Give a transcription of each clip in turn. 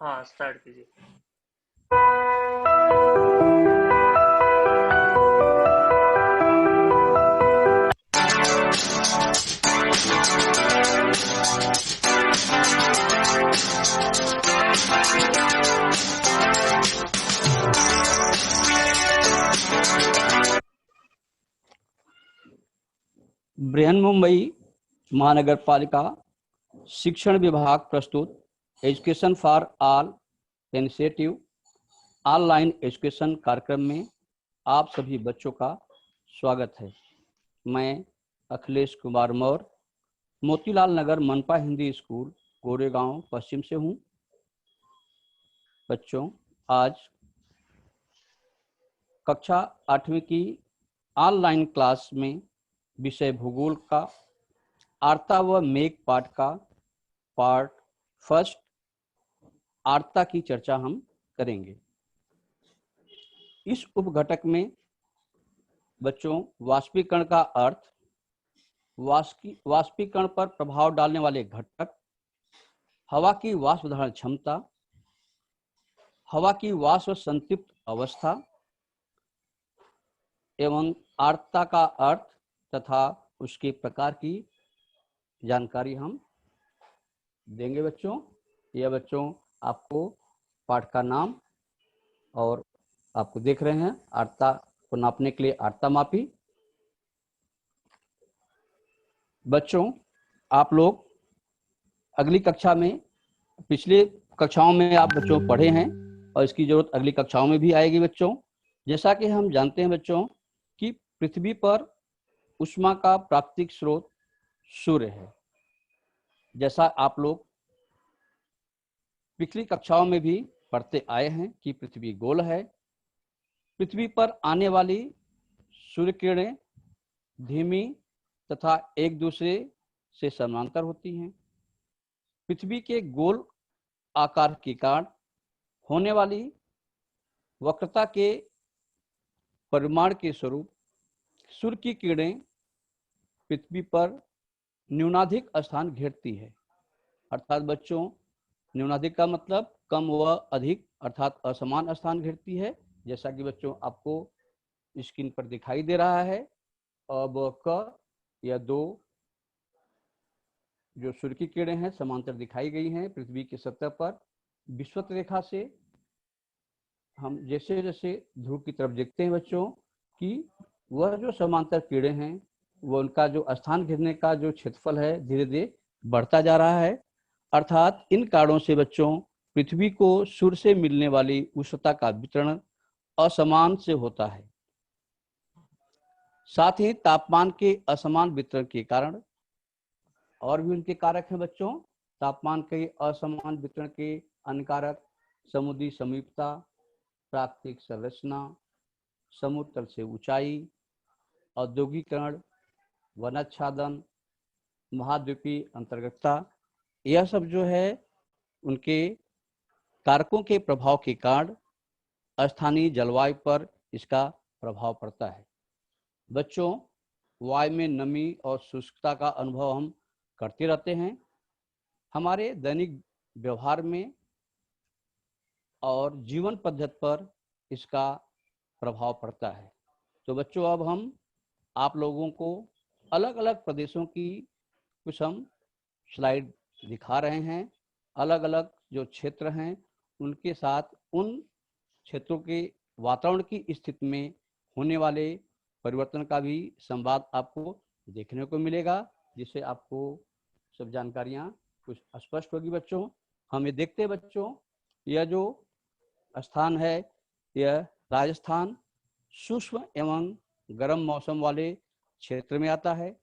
हाँ, स्टार्ट कीजिए। बृहन्मुंबई महानगर पालिका शिक्षण विभाग प्रस्तुत education for all initiative online education कार्यक्रम में आप सभी बच्चों का स्वागत है। मैं अखिलेश कुमार मौर्य मोतीलाल नगर मनपा हिंदी स्कूल गोरेगांव पश्चिम से हूँ। बच्चों, आज कक्षा 8वीं की ऑनलाइन क्लास में विषय भूगोल का आर्ता व मेघ पाठ का पार्ट फर्स्ट आर्ता की चर्चा हम करेंगे। इस उपघटक में बच्चों वाष्पीकरण का अर्थ, वाष्पीकरण पर प्रभाव डालने वाले घटक, हवा की वाष्प धारण क्षमता, हवा की वाष्प संतृप्त अवस्था एवं आर्द्रता का अर्थ तथा उसके प्रकार की जानकारी हम देंगे। बच्चों, यह बच्चों आपको पाठ का नाम और आपको देख रहे हैं आर्द्रता को नापने के लिए आर्द्रता मापी। बच्चों, आप लोग अगली कक्षा में, पिछले कक्षाओं में आप बच्चों पढ़े हैं और इसकी जरूरत अगली कक्षाओं में भी आएगी। बच्चों, जैसा कि हम जानते हैं बच्चों कि पृथ्वी पर ऊष्मा का प्राकृतिक स्रोत सूर्य है। जैसा आप लोग पिछली कक्षाओं में भी पढ़ते आए हैं कि पृथ्वी गोल है। पृथ्वी पर आने वाली सूर्य किरणें धीमी तथा एक दूसरे से समांतर होती हैं। पृथ्वी के गोल आकार के कारण होने वाली वक्रता के परिमाण के स्वरूप सूर्य की किरणें पृथ्वी पर न्यूनाधिक स्थान घेरती है। अर्थात बच्चों, न्यूनाधिक का मतलब कम व अधिक अर्थात असमान स्थान घेरती है। जैसा कि बच्चों आपको स्क्रीन पर दिखाई दे रहा है। अब क या दो जो सूर्य की किरणें हैं समांतर दिखाई गई हैं पृथ्वी की सतह पर। विषुवत रेखा से हम जैसे जैसे ध्रुव की तरफ देखते हैं बच्चों कि वह जो समांतर किरणें हैं वो उनका जो स्थान घेरने का जो क्षेत्रफल है धीरे धीरे बढ़ता जा रहा है। अर्थात इन कारणों से बच्चों पृथ्वी को सूर्य से मिलने वाली उष्णता का वितरण असमान से होता है। साथ ही तापमान के असमान वितरण के कारण और भी उनके कारक हैं बच्चों। तापमान के असमान वितरण के अन्य कारक समुद्री समीपता, प्राकृतिक संरचना, समुद्र तल से ऊंचाई, औद्योगिकरण, वनाच्छादन, महाद्वीपीय अंतर्गतता, यह सब जो है उनके कारकों के प्रभाव के कारण स्थानीय जलवायु पर इसका प्रभाव पड़ता है। बच्चों, वायु में नमी और शुष्कता का अनुभव हम करते रहते हैं हमारे दैनिक व्यवहार में और जीवन पद्धति पर इसका प्रभाव पड़ता है। तो बच्चों, अब हम आप लोगों को अलग अलग प्रदेशों की कुछ हम स्लाइड दिखा रहे हैं। अलग अलग जो क्षेत्र हैं उनके साथ उन क्षेत्रों के वातावरण की स्थिति में होने वाले परिवर्तन का भी संवाद आपको देखने को मिलेगा, जिससे आपको सब जानकारियां कुछ स्पष्ट होगी। बच्चों, हम ये देखते हैं बच्चों, यह जो स्थान है यह राजस्थान शुष्क एवं गर्म मौसम वाले क्षेत्र में आता है।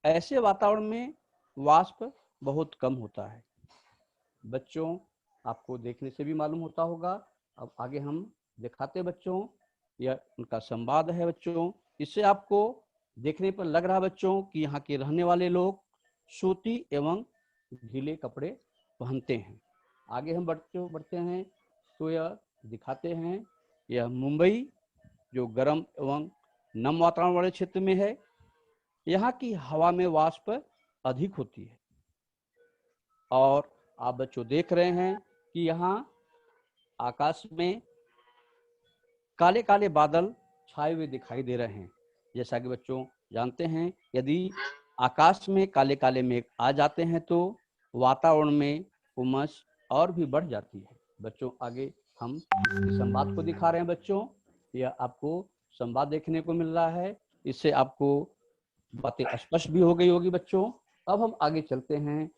ऐसे वातावरण में वाष्प बहुत कम होता है। बच्चों, आपको देखने से भी मालूम होता होगा। अब आगे हम दिखाते बच्चों, यह उनका संवाद है बच्चों। इससे आपको देखने पर लग रहा है बच्चों कि यहाँ के रहने वाले लोग सूती एवं ढीले कपड़े पहनते हैं। आगे हम बढ़ते हैं तो यह दिखाते हैं, यह मुंबई जो गर्म एवं नम वातावरण वाले क्षेत्र में है। यहाँ की हवा में वाष्प अधिक होती है और आप बच्चों देख रहे हैं कि यहाँ आकाश में काले काले बादल छाए हुए दिखाई दे रहे हैं। जैसा कि बच्चों जानते हैं, यदि आकाश में काले काले मेघ आ जाते हैं तो वातावरण में उमस और भी बढ़ जाती है। बच्चों आगे हम इस संवाद को दिखा रहे हैं। बच्चों यह आपको संवाद देखने को मिल रहा है, इससे आपको बातें स्पष्ट भी हो गई होगी। बच्चों अब हम आगे चलते हैं,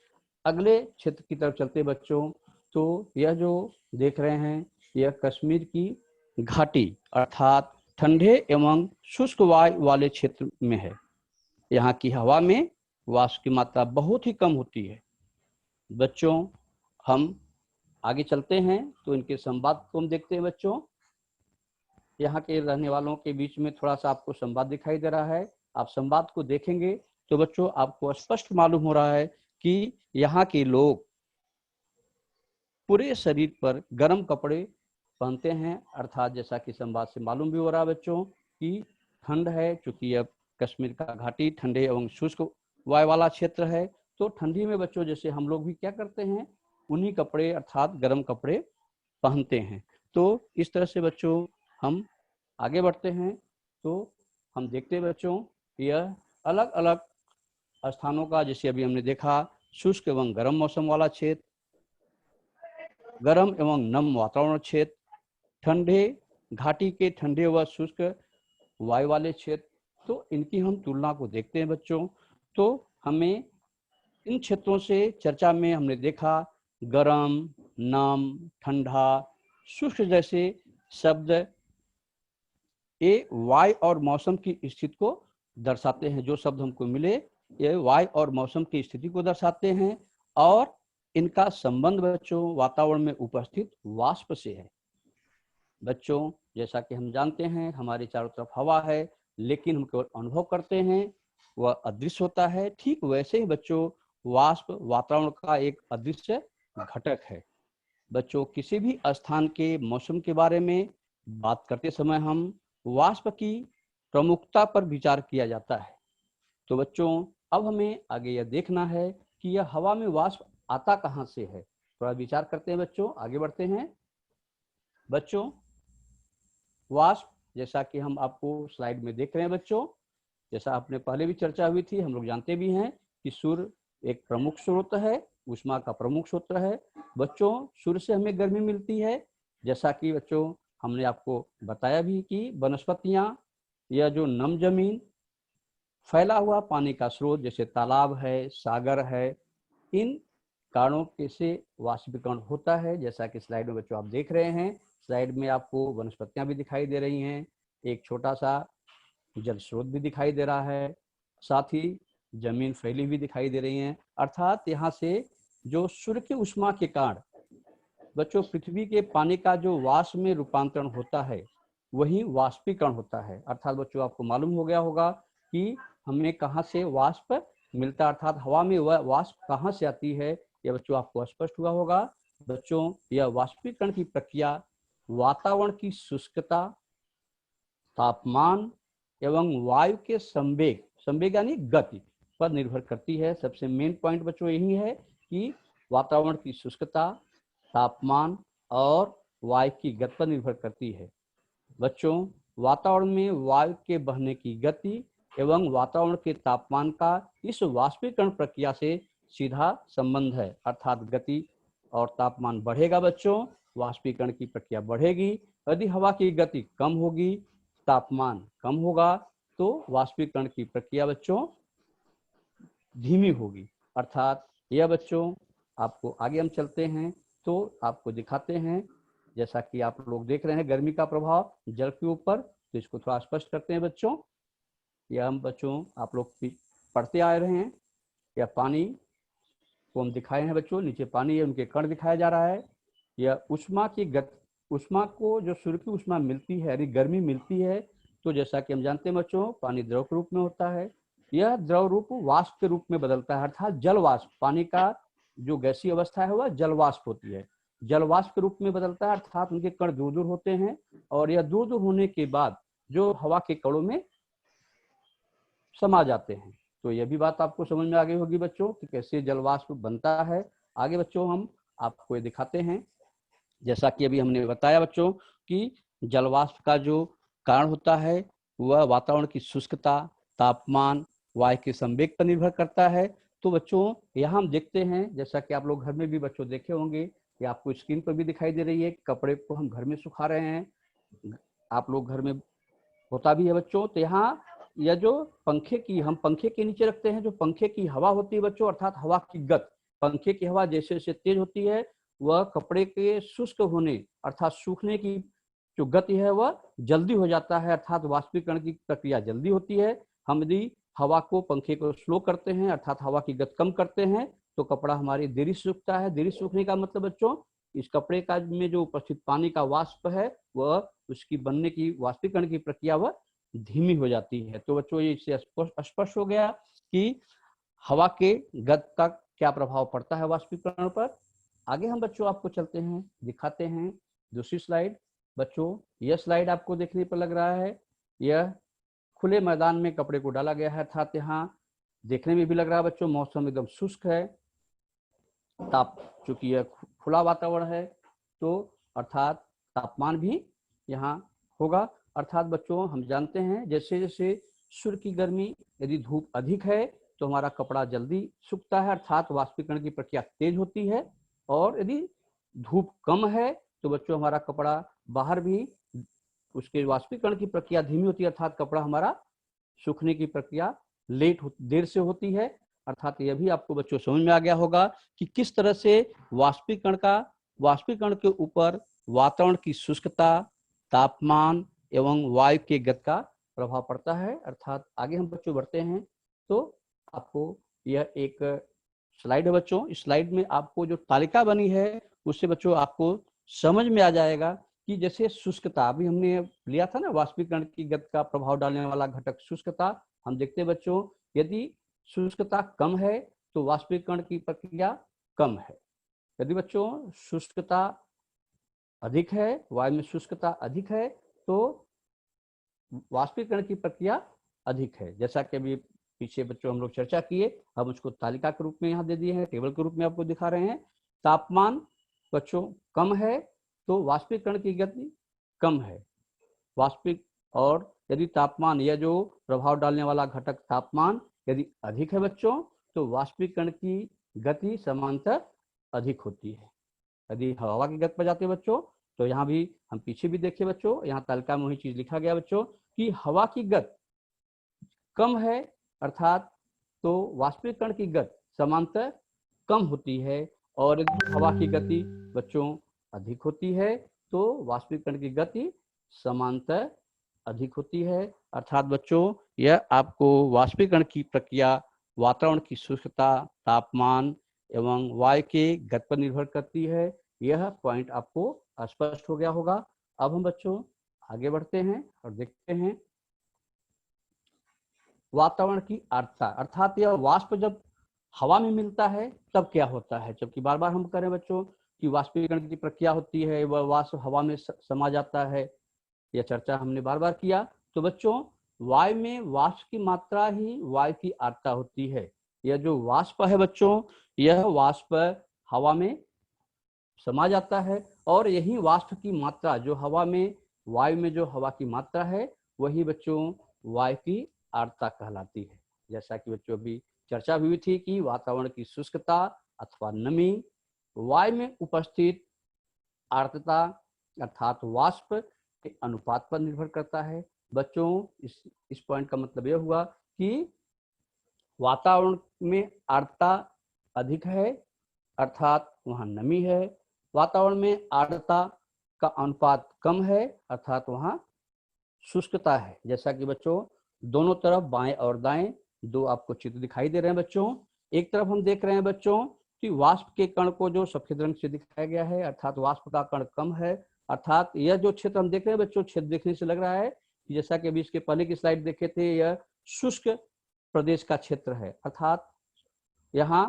अगले क्षेत्र की तरफ चलते हैं। बच्चों तो यह जो देख रहे हैं यह कश्मीर की घाटी अर्थात ठंडे एवं शुष्क वायु वाले क्षेत्र में है। यहाँ की हवा में वाष्प की मात्रा बहुत ही कम होती है। बच्चों हम आगे चलते हैं तो इनके संवाद को हम देखते हैं। बच्चों यहाँ के रहने वालों के बीच में थोड़ा सा आपको संवाद दिखाई दे रहा है। आप संवाद को देखेंगे तो बच्चों आपको स्पष्ट मालूम हो रहा है कि यहाँ के लोग पूरे शरीर पर गर्म कपड़े पहनते हैं, अर्थात जैसा कि संवाद से मालूम भी हो रहा है बच्चों कि ठंड है, चूंकि अब कश्मीर का घाटी ठंडे एवं शुष्क वायु वाला क्षेत्र है। तो ठंडी में बच्चों जैसे हम लोग भी क्या करते हैं, उन्हीं कपड़े अर्थात गर्म कपड़े पहनते हैं। तो इस तरह से बच्चों हम आगे बढ़ते हैं तो हम देखते हैं बच्चों यह अलग अलग स्थानों का, जैसे अभी हमने देखा शुष्क एवं गर्म मौसम वाला क्षेत्र, गर्म एवं नम वातावरण क्षेत्र, ठंडे घाटी के ठंडे व शुष्क वायु वाले क्षेत्र। तो इनकी हम तुलना को देखते हैं बच्चों। तो हमें इन क्षेत्रों से चर्चा में हमने देखा गर्म, नम, ठंडा, शुष्क जैसे शब्द ये वायु और मौसम की स्थिति को दर्शाते हैं। जो शब्द हमको मिले ये वायु और मौसम की स्थिति को दर्शाते हैं और इनका संबंध बच्चों वातावरण में उपस्थित वाष्प से है। बच्चों जैसा कि हम जानते हैं हमारे चारों तरफ हवा है, लेकिन हम केवल अनुभव करते हैं, वह अदृश्य होता है। ठीक वैसे ही बच्चों वाष्प वातावरण का एक अदृश्य घटक है। बच्चों किसी भी स्थान के मौसम के बारे में बात करते समय हम वाष्प की प्रमुखता पर विचार किया जाता है। तो बच्चों अब हमें आगे यह देखना है कि यह हवा में वाष्प आता कहाँ से है। थोड़ा विचार करते हैं बच्चों, आगे बढ़ते हैं। बच्चों वाष्प जैसा कि हम आपको स्लाइड में देख रहे हैं बच्चों, जैसा आपने पहले भी चर्चा हुई थी, हम लोग जानते भी हैं कि सूर्य एक प्रमुख स्रोत है, ऊष्मा का प्रमुख स्रोत है। बच्चों सूर्य से हमें गर्मी मिलती है, जैसा कि बच्चों हमने आपको बताया भी कि वनस्पतियां या जो नम जमीन फैला हुआ पानी का स्रोत जैसे तालाब है, सागर है, इन कारणों के से वाष्पीकरण होता है। जैसा कि स्लाइड में बच्चों आप देख रहे हैं, स्लाइड में आपको वनस्पतियां भी दिखाई दे रही हैं, एक छोटा सा जल स्रोत भी दिखाई दे रहा है, साथ ही जमीन फैली हुई दिखाई दे रही है। अर्थात यहाँ से जो सूर्य की ऊष्मा के कारण बच्चों पृथ्वी के पानी का जो वाष्प में रूपांतरण होता है वही वाष्पीकरण होता है। अर्थात बच्चों आपको मालूम हो गया होगा कि हमें कहाँ से वाष्प मिलता है, अर्थात हवा में वह वाष्प कहाँ से आती है, यह बच्चों आपको स्पष्ट हुआ होगा। बच्चों यह वाष्पीकरण की प्रक्रिया वातावरण की शुष्कता, तापमान एवं वायु के संवेग, संवेग यानी गति पर निर्भर करती है। सबसे मेन पॉइंट बच्चों यही है कि वातावरण की शुष्कता, तापमान और वायु की गति पर निर्भर करती है। बच्चों वातावरण में वायु के बहने की गति एवं वातावरण के तापमान का इस वाष्पीकरण प्रक्रिया से सीधा संबंध है। अर्थात गति और तापमान बढ़ेगा बच्चों, वाष्पीकरण की प्रक्रिया बढ़ेगी। यदि हवा की गति कम होगी, तापमान कम होगा, तो वाष्पीकरण की प्रक्रिया बच्चों धीमी होगी। अर्थात यह बच्चों आपको आगे हम चलते हैं तो आपको दिखाते हैं, जैसा कि आप लोग देख रहे हैं गर्मी का प्रभाव जल के ऊपर, तो इसको थोड़ा स्पष्ट करते हैं बच्चों। यह हम बच्चों आप लोग पढ़ते आ रहे हैं, यह पानी को हम दिखाए हैं बच्चों, नीचे पानी है, उनके कण दिखाया जा रहा है। यह ऊष्मा की ऊष्मा को जो सूर्य की ऊष्मा मिलती है यानी गर्मी मिलती है, तो जैसा कि हम जानते हैं बच्चों पानी द्रव के रूप में होता है, यह द्रव रूप वाष्प के रूप में बदलता है, अर्थात जल वाष्प, पानी का जो गैसीय अवस्था है वह जल वाष्प होती है, जल वाष्प के रूप में बदलता है। अर्थात उनके कण दूर दूर होते हैं और यह दूर दूर होने के बाद जो हवा के कणों में समा जाते हैं। तो यह भी बात आपको समझ में आ गई होगी बच्चों कि कैसे जल वाष्प बनता है। आगे बच्चों हम आपको ये दिखाते हैं जैसा कि अभी हमने बताया बच्चों कि जलवाष्प का जो कारण होता है वह वातावरण की शुष्कता, तापमान, वायु के संवेग पर निर्भर करता है। तो बच्चों यहाँ हम देखते हैं, जैसा कि आप लोग घर में भी बच्चों देखे होंगे, कि आपको स्क्रीन पर भी दिखाई दे रही है, कपड़े को हम घर में सुखा रहे हैं, आप लोग घर में होता भी है बच्चों। तो यहाँ यह जो हम पंखे के नीचे रखते हैं, जो पंखे की हवा होती है बच्चों, अर्थात हवा की गति, पंखे की हवा जैसे जैसे तेज होती है वह कपड़े के शुष्क होने अर्थात सूखने की जो गति है वह जल्दी हो जाता है, अर्थात वाष्पीकरण की प्रक्रिया जल्दी होती है। हम यदि हवा को, पंखे को स्लो करते हैं अर्थात हवा की गति कम करते हैं तो कपड़ा हमारी देरी से सूखता है। देरी सूखने का मतलब बच्चों, इस कपड़े का में जो उपस्थित पानी का वाष्प है वह उसकी बनने की, वाष्पीकरण की प्रक्रिया वह धीमी हो जाती है। तो बच्चों ये इससे स्पष्ट हो गया कि हवा के गति का क्या प्रभाव पड़ता है वाष्पीकरण पर। आगे हम बच्चों आपको चलते हैं, दिखाते हैं दूसरी स्लाइड। बच्चों यह स्लाइड आपको देखने पर लग रहा है, यह खुले मैदान में कपड़े को डाला गया है, अर्थात यहाँ देखने में भी लग रहा है बच्चों मौसम एकदम शुष्क है, चूंकि यह खुला वातावरण है तो अर्थात तापमान भी यहाँ होगा। अर्थात बच्चों हम जानते हैं जैसे जैसे सूर्य की गर्मी, यदि धूप अधिक है तो हमारा कपड़ा जल्दी सूखता है, अर्थात वाष्पीकरण की प्रक्रिया तेज होती है। और यदि धूप कम है तो बच्चों हमारा कपड़ा बाहर भी उसके वाष्पीकरण की प्रक्रिया धीमी होती है, अर्थात कपड़ा हमारा सूखने की प्रक्रिया देर से होती है। अर्थात यह भी आपको बच्चों समझ में आ गया होगा कि किस तरह से वाष्पीकरण के ऊपर वातावरण की शुष्कता, तापमान एवं वायु के गति का प्रभाव पड़ता है। अर्थात आगे हम बच्चों बढ़ते हैं तो आपको यह एक स्लाइड है बच्चों, इस स्लाइड में आपको जो तालिका बनी है उससे बच्चों आपको समझ में आ जाएगा कि जैसे शुष्कता अभी हमने लिया था ना, वाष्पीकरण की गति का प्रभाव डालने वाला घटक शुष्कता। हम देखते हैं बच्चों यदि शुष्कता कम है तो वाष्पीकरण की प्रक्रिया कम है, यदि बच्चों शुष्कता अधिक है, वायु में शुष्कता अधिक है तो वाष्पीकरण की प्रक्रिया अधिक है। जैसा कि अभी पीछे बच्चों हम लोग चर्चा किए, हम उसको तालिका के रूप में यहाँ दे दिए हैं, टेबल के रूप में आपको दिखा रहे हैं। तापमान बच्चों कम है तो वाष्पीकरण की गति कम है, और यदि तापमान या जो प्रभाव डालने वाला घटक तापमान यदि अधिक है बच्चों तो वाष्पीकरण की गति समांतर अधिक होती है। यदि हवा की गति पर जाते हैं बच्चों तो यहाँ भी हम पीछे भी देखिए बच्चों, यहाँ तालिका में वही चीज लिखा गया बच्चों कि हवा की गति कम है अर्थात तो वाष्पीकरण की गति समांतर कम होती है, और यदि हवा की गति बच्चों अधिक होती है तो वाष्पीकरण की गति समांतर अधिक होती है। अर्थात बच्चों यह आपको वाष्पीकरण की प्रक्रिया वातावरण की शुष्कता, तापमान एवं वायु के गति पर निर्भर करती है। यह पॉइंट आपको स्पष्ट हो गया होगा। अब हम बच्चों आगे बढ़ते हैं और देखते हैं वातावरण की आर्द्रता, अर्थात यह वाष्प जब हवा में मिलता है तब क्या होता है। जबकि बार बार हम कह रहे हैं बच्चों कि वाष्पीकरण की प्रक्रिया होती है, वह वाष्प हवा में समा जाता है, यह चर्चा हमने बार बार किया। तो बच्चों वायु में वाष्प की मात्रा ही वायु की आर्द्रता होती है। यह जो वाष्प है बच्चों, यह वाष्प हवा में समा जाता है और यही वाष्प की मात्रा जो हवा में, वायु में जो हवा की मात्रा है वही बच्चों वायु की आर्द्रता कहलाती है। जैसा कि बच्चों अभी चर्चा हुई थी कि वातावरण की शुष्कता अथवा नमी वायु में उपस्थित आर्द्रता अर्थात वाष्प के अनुपात पर निर्भर करता है। बच्चों इस पॉइंट का मतलब यह हुआ कि वातावरण में आर्द्रता अधिक है अर्थात वहाँ नमी है, वातावरण में आर्द्रता का अनुपात कम है अर्थात वहाँ शुष्कता है। जैसा कि बच्चों दोनों तरफ बाएं और दाएं दो आपको चित्र दिखाई दे रहे हैं बच्चों। एक तरफ हम देख रहे हैं बच्चों कि वाष्प के कण को जो सफेद रंग से दिखाया गया है अर्थात वाष्प का कण कम है, अर्थात यह जो क्षेत्र हम देख रहे हैं बच्चों, क्षेत्र देखने से लग रहा है कि जैसा कि अभी इसके पहले की स्लाइड देखे थे, यह शुष्क प्रदेश का क्षेत्र है, अर्थात यहाँ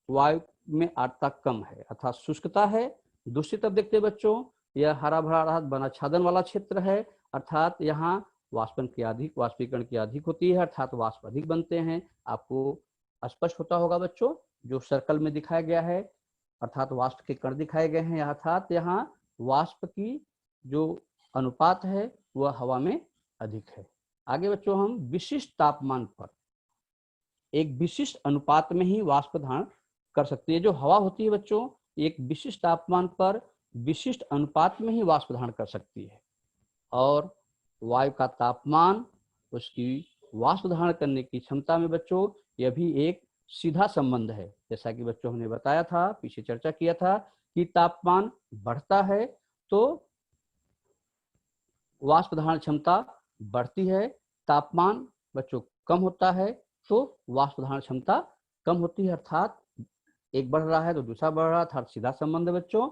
वायु में आर्द्रता कम है अर्थात शुष्कता है। दूसरी तरफ देखते हैं बच्चों, यह हरा भरा वनाच्छादन वाला क्षेत्र है, अर्थात यहाँ वाष्पीकरण की अधिक होती है अर्थात वाष्प अधिक बनते हैं। आपको स्पष्ट होता होगा बच्चों, जो सर्कल में दिखाया गया है अर्थात वाष्प के कण दिखाए गए हैं, अर्थात यहाँ वाष्प की जो अनुपात है वह हवा में अधिक है। आगे बच्चों हम विशिष्ट तापमान पर एक विशिष्ट अनुपात में ही वाष्प धारण कर सकती है। जो हवा होती है बच्चों, एक विशिष्ट तापमान पर विशिष्ट अनुपात में ही वाष्प धारण कर सकती है, और वायु का तापमान उसकी वाष्प धारण करने की क्षमता में बच्चों यह भी एक सीधा संबंध है। जैसा कि बच्चों हमने बताया था, पीछे चर्चा किया था कि तापमान बढ़ता है तो वाष्प धारण क्षमता बढ़ती है, तापमान बच्चों कम होता है तो वाष्प धारण क्षमता कम होती है। अर्थात एक बढ़ रहा है तो दूसरा बढ़ रहा है, अर्थात सीधा संबंध है बच्चों।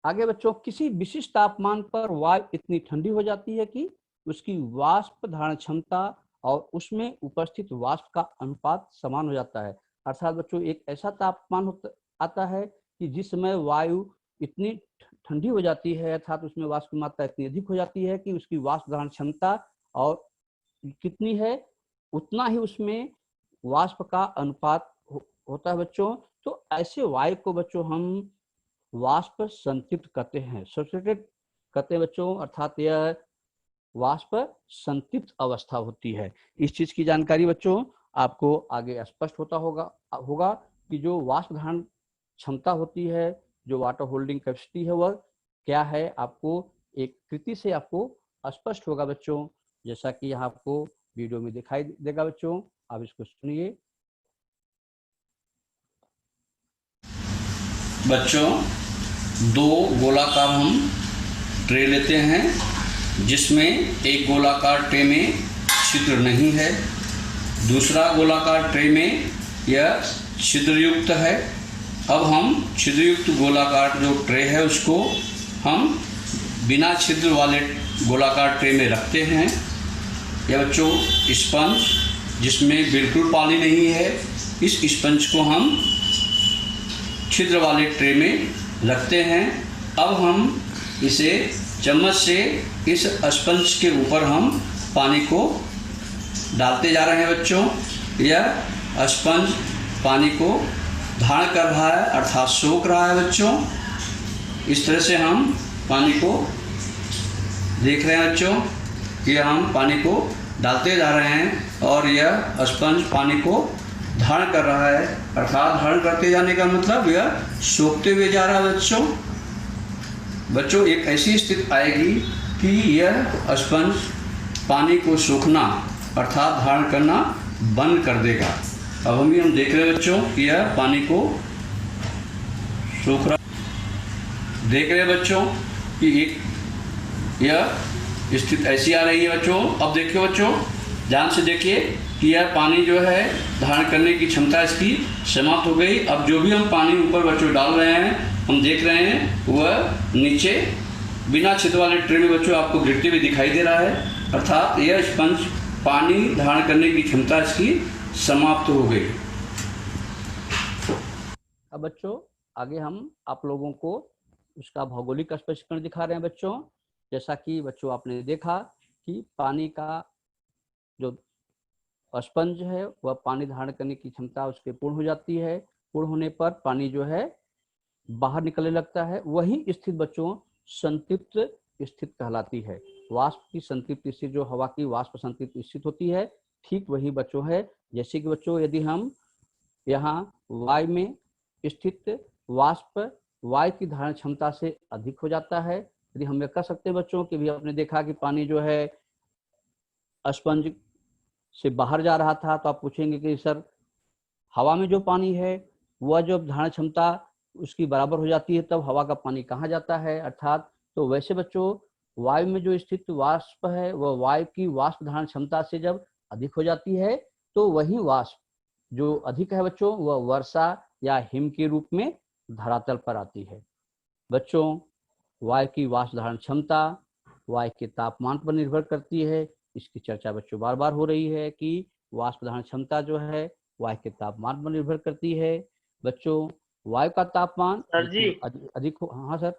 आगे बच्चों, किसी विशिष्ट तापमान पर वायु इतनी ठंडी हो जाती है कि उसकी वाष्प धारण क्षमता और उसमें उपस्थित वाष्प का अनुपात समान हो जाता है। अर्थात बच्चों एक ऐसा तापमान आता है कि जिस समय वायु इतनी ठंडी हो जाती है, अर्थात उसमें वाष्प की मात्रा इतनी अधिक हो जाती है कि उसकी वाष्प धारण क्षमता और कितनी है उतना ही उसमें वाष्प का अनुपात होता है बच्चों। तो ऐसे वायु को बच्चों हम वाष्प संतृप्त कहते हैं, सैचुरेटेड कहते हैं बच्चों। अर्थात यह वाष्प संतृप्त अवस्था होती है। इस चीज की जानकारी बच्चों आपको आगे स्पष्ट होगा कि जो वाष्प धारण क्षमता होती है, जो वाटर होल्डिंग कैपेसिटी है, वह क्या है, आपको एक कृति से आपको स्पष्ट होगा बच्चों। जैसा कि यहाँ आपको वीडियो में दिखाई देगा बच्चों, आप इसको सुनिए। बच्चों, दो गोलाकार हम ट्रे लेते हैं, जिसमें एक गोलाकार ट्रे में छिद्र नहीं है, दूसरा गोलाकार ट्रे में यह छिद्रयुक्त है। अब हम छिद्रयुक्त गोलाकार जो ट्रे है उसको हम बिना छिद्र वाले गोलाकार ट्रे में रखते हैं। यह बच्चों स्पंज, जिसमें बिल्कुल पानी नहीं है, इस स्पंज को हम छिद्र वाले ट्रे में रखते हैं। अब हम इसे चम्मच से इस स्पंज के ऊपर हम पानी को डालते जा रहे हैं बच्चों। यह स्पंज पानी को धारण कर रहा है, अर्थात सोख रहा है बच्चों। इस तरह से हम पानी को देख रहे हैं बच्चों कि हम पानी को डालते जा रहे हैं और यह स्पंज पानी को धारण कर रहा है। अर्थात धारण करते जाने का मतलब यह सोखते हुए जा रहा है बच्चों। बच्चों एक ऐसी स्थिति आएगी कि यह स्पंज पानी को सोखना अर्थात धारण करना बंद कर देगा। अब हम देख रहे हैं बच्चों कि यह पानी को सोख रहा। देख रहे हैं बच्चों कि एक यह स्थिति ऐसी आ रही है बच्चों। अब देखिए बच्चों, ध्यान से देखिए कि यह पानी जो है धारण करने की क्षमता इसकी समाप्त हो गई। अब जो भी हम पानी ऊपर बच्चों डाल रहे हैं, हम देख रहे हैं वह नीचे बिना छिद्र वाले ट्रे में बच्चों आपको गिरते हुए दिखाई दे रहा है। अर्थात यह स्पंज पानी धारण करने की क्षमता इसकी समाप्त हो गई। अब बच्चों आगे हम आप लोगों को उसका भौगोलिक स्पष्टीकरण दिखा रहे हैं बच्चों। जैसा कि बच्चों आपने देखा कि पानी का जो स्पंज है वह पानी धारण करने की क्षमता उसके पूर्ण हो जाती है। पूर्ण होने पर पानी जो है बाहर निकलने लगता है। वही स्थिति बच्चों संतृप्त स्थिति कहलाती है। वाष्प की संतृप्त स्थिति जो हवा की वाष्प संतृप्त स्थिति होती है, ठीक वही बच्चों है। जैसे कि बच्चों यदि हम यहाँ वायु में स्थित वाष्प वायु की धारण क्षमता से अधिक हो जाता है, यदि हम यह कह सकते हैं बच्चों कि भी आपने देखा कि पानी जो है स्पंज से बाहर जा रहा था, तो आप पूछेंगे कि सर हवा में जो पानी है वह जो धारण क्षमता उसकी बराबर हो जाती है, तब हवा का पानी कहाँ जाता है। अर्थात तो वैसे बच्चों वायु में जो स्थित वाष्प है वह वायु की वाष्प धारण क्षमता से जब अधिक हो जाती है तो वही वाष्प जो अधिक है बच्चों वह वर्षा या हिम के रूप में धरातल पर आती है। बच्चों वायु की वाष्प धारण क्षमता वायु के तापमान पर निर्भर करती है। इसकी चर्चा बच्चों बार बार हो रही है कि वाष्प धारण क्षमता जो है वायु के तापमान पर निर्भर करती है। बच्चों वायु का तापमान सर जी अधिक हो। हाँ सर।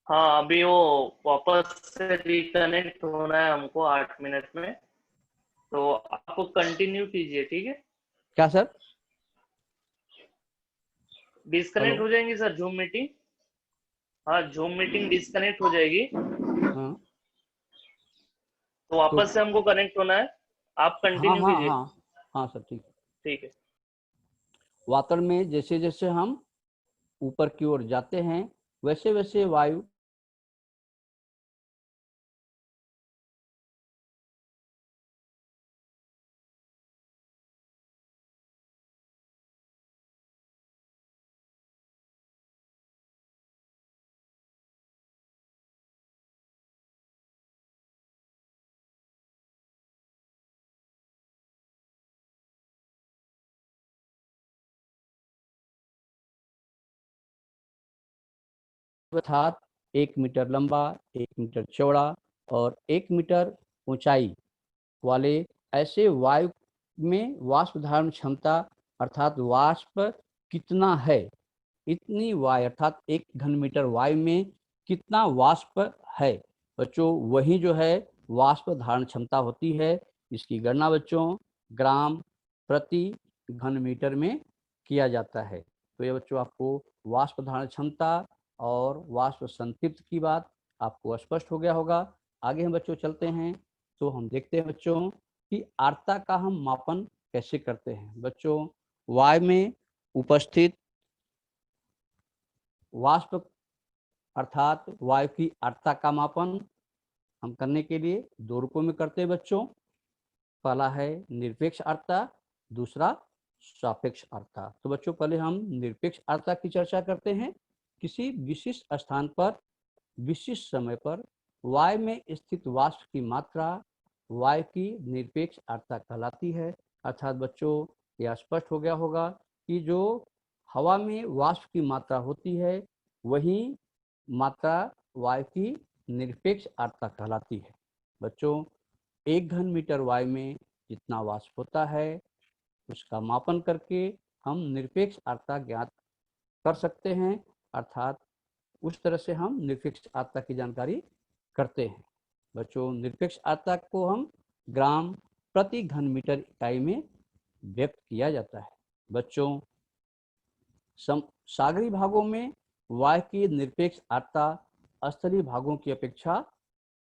हाँ, अभी वो वापस से रिकनेक्ट होना है हमको 8 मिनट में, तो आपको कंटिन्यू कीजिए, ठीक है? क्या सर? डिस्कनेक्ट हो जाएंगी सर जूम मीटिंग। हाँ, जूम मीटिंग डिस्कनेक्ट हो जाएगी, हाँ तो तो वापस से हमको कनेक्ट होना है। आप हाँ कंटिन्यू हाँ कीजिए। हाँ हाँ सर ठीक है। ठीक है। वातावरण में जैसे जैसे हम ऊपर की ओर जाते हैं वैसे वैसे वायु अर्थात 1 मीटर लंबा, 1 मीटर चौड़ा और 1 मीटर ऊंचाई वाले ऐसे वायु में वाष्प धारण क्षमता अर्थात वाष्प कितना है, इतनी वायु अर्थात 1 घन मीटर वायु में कितना वाष्प है बच्चों, वही जो है वाष्प धारण क्षमता होती है। इसकी गणना बच्चों ग्राम प्रति घन मीटर में किया जाता है। तो ये बच्चों आपको वाष्प धारण क्षमता और वाष्प संतृप्त की बात आपको स्पष्ट हो गया होगा। आगे हम बच्चों चलते हैं तो हम देखते हैं बच्चों कि आर्द्रता का हम मापन कैसे करते हैं। बच्चों वायु में उपस्थित वाष्प अर्थात वायु की आर्द्रता का मापन हम करने के लिए दो रूपों में करते हैं बच्चों। पहला है निरपेक्ष आर्द्रता, दूसरा सापेक्ष आर्द्रता। तो बच्चों पहले हम निरपेक्ष आर्द्रता की चर्चा करते हैं। किसी विशिष्ट स्थान पर विशिष्ट समय पर वायु में स्थित वाष्प की मात्रा वायु की निरपेक्ष आर्द्रता कहलाती है। अर्थात बच्चों यह स्पष्ट हो गया होगा कि जो हवा में वाष्प की मात्रा होती है वही मात्रा वायु की निरपेक्ष आर्द्रता कहलाती है। बच्चों 1 घन मीटर वायु में जितना वाष्प होता है उसका मापन करके हम निरपेक्ष आर्द्रता ज्ञात कर सकते हैं। अर्थात उस तरह से हम निरपेक्ष आर्द्रता की जानकारी करते हैं। बच्चों निरपेक्ष आर्द्रता को हम ग्राम प्रति घन मीटर इकाई में व्यक्त किया जाता है। बच्चों सागरी भागों में वायु की निरपेक्ष आर्द्रता स्थलीय भागों की अपेक्षा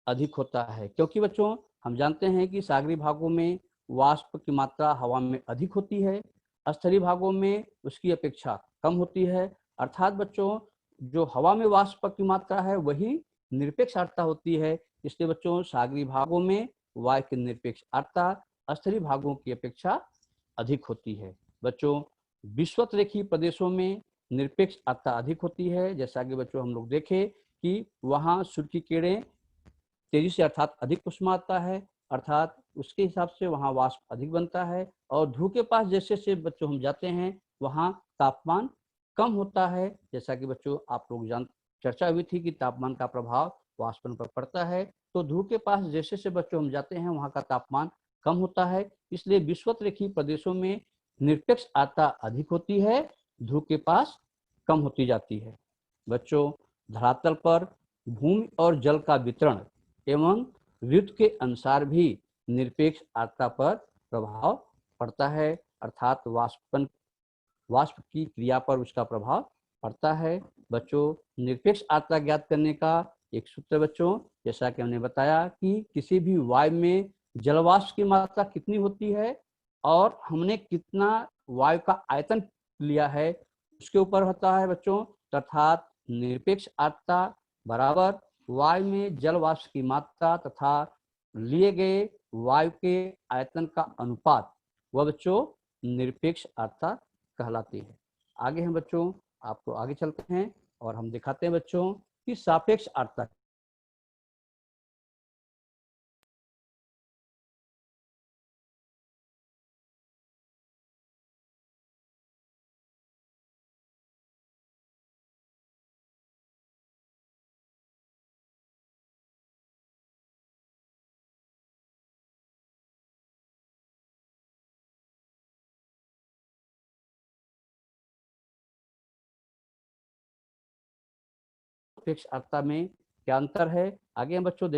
अधिक होता है, क्योंकि बच्चों हम जानते हैं कि सागरी भागों में वाष्प की मात्रा हवा में अधिक होती है, स्थलीय भागों में उसकी अपेक्षा कम होती है। अर्थात बच्चों जो हवा में वाष्प की मात्रा है वही निरपेक्ष आर्द्रता होती है। इसलिए बच्चों सागरी भागों में वायु की निरपेक्ष आर्द्रता स्थलीय भागों की अपेक्षा अधिक होती है। बच्चों विषुवत रेखीय प्रदेशों में निरपेक्ष आर्द्रता अधिक होती है। जैसा कि बच्चों हम लोग देखें कि वहाँ सूर्य की किरणें तेजी से अर्थात अधिक उष्मा आता है, अर्थात उसके हिसाब से वहाँ वाष्प अधिक बनता है। और ध्रुव के पास जैसे जैसे बच्चों हम जाते हैं वहाँ तापमान कम होता है। जैसा कि बच्चों आप लोग चर्चा हुई थी कि तापमान का प्रभाव वाष्पन पर पड़ता है। तो ध्रुव के पास जैसे जैसे बच्चों हम जाते हैं वहाँ का तापमान कम होता है। इसलिए विषुवत रेखीय प्रदेशों में निरपेक्ष आर्द्रता अधिक होती है, ध्रुव के पास कम होती जाती है। बच्चों धरातल पर भूमि और जल का वितरण एवं ऋतु के अनुसार भी निरपेक्ष आर्द्रता पर प्रभाव पड़ता है। अर्थात वाष्प की क्रिया पर उसका प्रभाव पड़ता है। बच्चों निरपेक्ष आर्द्रता ज्ञात करने का एक सूत्र बच्चों जैसा कि हमने बताया कि किसी भी वायु में जलवाष्प की मात्रा कितनी होती है और हमने कितना वायु का आयतन लिया है उसके ऊपर होता है बच्चों। अर्थात निरपेक्ष आर्द्रता बराबर वायु में जल वाष्प की मात्रा तथा लिए गए वायु के आयतन का अनुपात वह बच्चों निरपेक्ष आर्द्रता कहलाती है। आगे हम बच्चों आपको आगे चलते हैं और हम दिखाते हैं बच्चों कि सापेक्ष आर्द्रता सापेक्ष आर्द्रता में क्या अंतर है आगे हम बच्चों